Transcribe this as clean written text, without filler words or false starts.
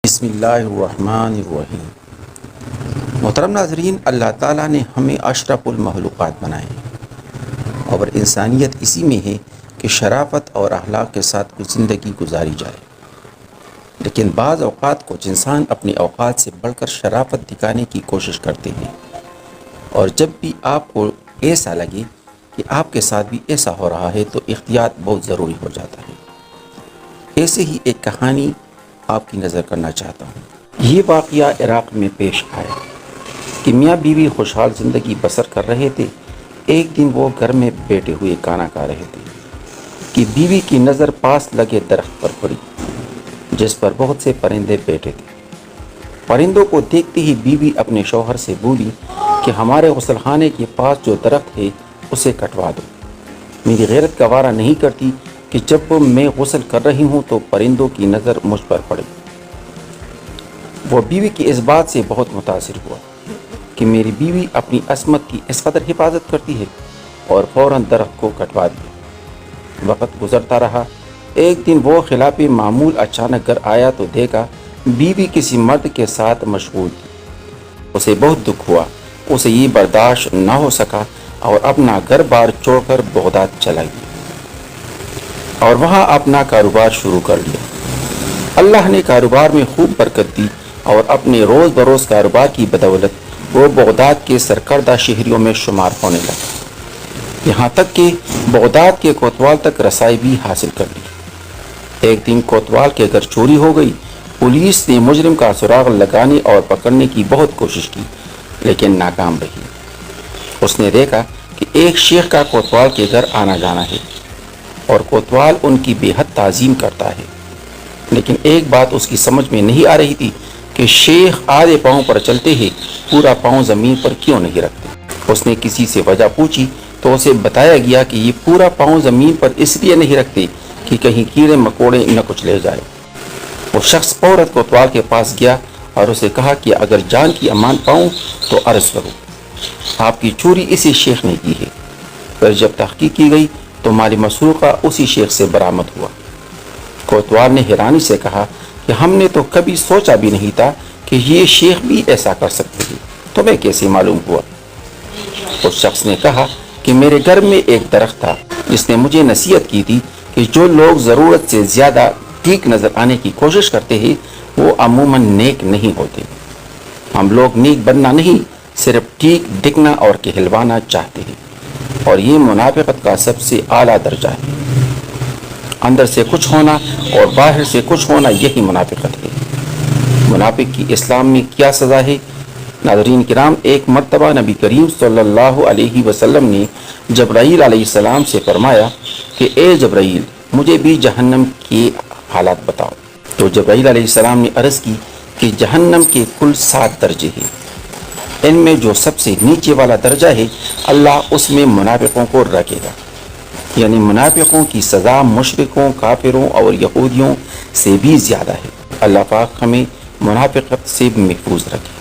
بسم اللہ الرحمن الرحیم۔ محترم ناظرین، اللہ تعالیٰ نے ہمیں اشرف المخلوقات بنائے اور انسانیت اسی میں ہے کہ شرافت اور اخلاق کے ساتھ کوئی زندگی گزاری جائے، لیکن بعض اوقات کچھ انسان اپنے اوقات سے بڑھ کر شرافت دکھانے کی کوشش کرتے ہیں، اور جب بھی آپ کو ایسا لگے کہ آپ کے ساتھ بھی ایسا ہو رہا ہے تو احتیاط بہت ضروری ہو جاتا ہے۔ ایسے ہی ایک کہانی آپ کی نظر کرنا چاہتا ہوں۔ یہ واقعہ عراق میں پیش آیا کہ میاں بیوی خوشحال زندگی بسر کر رہے تھے۔ ایک دن وہ گھر میں بیٹھے ہوئے کھانا کھا رہے تھے کہ بیوی کی نظر پاس لگے درخت پر پڑی جس پر بہت سے پرندے بیٹھے تھے۔ پرندوں کو دیکھتے ہی بیوی اپنے شوہر سے بولی کہ ہمارے غسل خانے کے پاس جو درخت ہے اسے کٹوا دو، میری غیرت گوارا نہیں کرتی کہ جب میں غسل کر رہی ہوں تو پرندوں کی نظر مجھ پر پڑے۔ وہ بیوی کی اس بات سے بہت متاثر ہوا کہ میری بیوی اپنی عصمت کی اس قدر حفاظت کرتی ہے، اور فوراً درخت کو کٹوا دیا۔ وقت گزرتا رہا۔ ایک دن وہ خلاف معمول اچانک گھر آیا تو دیکھا بیوی کسی مرد کے ساتھ مشغول تھی۔ اسے بہت دکھ ہوا، اسے یہ برداشت نہ ہو سکا اور اپنا گھر بار چھوڑ کر بغداد چلا گیا اور وہاں اپنا کاروبار شروع کر لیا۔ اللہ نے کاروبار میں خوب برکت دی اور اپنے روز بروز کاروبار کی بدولت وہ بغداد کے سرکردہ شہریوں میں شمار ہونے لگا، یہاں تک کہ بغداد کے کوتوال تک رسائی بھی حاصل کر لی۔ ایک دن کوتوال کے گھر چوری ہو گئی۔ پولیس نے مجرم کا سراغ لگانے اور پکڑنے کی بہت کوشش کی لیکن ناکام رہی۔ اس نے دیکھا کہ ایک شیخ کا کوتوال کے گھر آنا جانا ہے اور کوتوال ان کی بے حد تعظیم کرتا ہے، لیکن ایک بات اس کی سمجھ میں نہیں آ رہی تھی کہ شیخ آدھے پاؤں پر چلتے ہیں، پورا پاؤں زمین پر کیوں نہیں رکھتے۔ اس نے کسی سے وجہ پوچھی تو اسے بتایا گیا کہ یہ پورا پاؤں زمین پر اس لیے نہیں رکھتے کہ کہیں کیڑے مکوڑے نہ کچھ لے جائے۔ وہ شخص فوراً کوتوال کے پاس گیا اور اسے کہا کہ اگر جان کی امان پاؤں تو عرض کرو، آپ کی چوری اسی شیخ نے کی ہے۔ پھر جب تحقیق کی گئی تو مال مسروقہ اسی شیخ سے برآمد ہوا۔ کوتوال نے حیرانی سے کہا کہ ہم نے تو کبھی سوچا بھی نہیں تھا کہ یہ شیخ بھی ایسا کر سکتے ہیں، تمہیں کیسے معلوم ہوا؟ اس شخص نے کہا کہ میرے گھر میں ایک درخت تھا جس نے مجھے نصیحت کی تھی کہ جو لوگ ضرورت سے زیادہ ٹھیک نظر آنے کی کوشش کرتے ہیں وہ عموماً نیک نہیں ہوتے۔ ہم لوگ نیک بننا نہیں، صرف ٹھیک دکھنا اور کہلوانا چاہتے ہیں، اور یہ منافقت کا سب سے اعلیٰ درجہ ہے۔ اندر سے کچھ ہونا اور باہر سے کچھ ہونا، یہی منافقت ہے۔ منافق کی اسلام میں کیا سزا ہے؟ ناظرین کرام، ایک مرتبہ نبی کریم صلی اللہ علیہ وسلم نے جبرائیل علیہ السلام سے فرمایا کہ اے جبرائیل، مجھے بھی جہنم کی حالات بتاؤ۔ تو جبرائیل علیہ السلام نے عرض کی کہ جہنم کے کل 7 درجے ہیں، ان میں جو سب سے نیچے والا درجہ ہے اللہ اس میں منافقوں کو رکھے گا، یعنی منافقوں کی سزا مشرکوں، کافروں اور یہودیوں سے بھی زیادہ ہے۔ اللہ پاک ہمیں منافقت سے محفوظ رکھے۔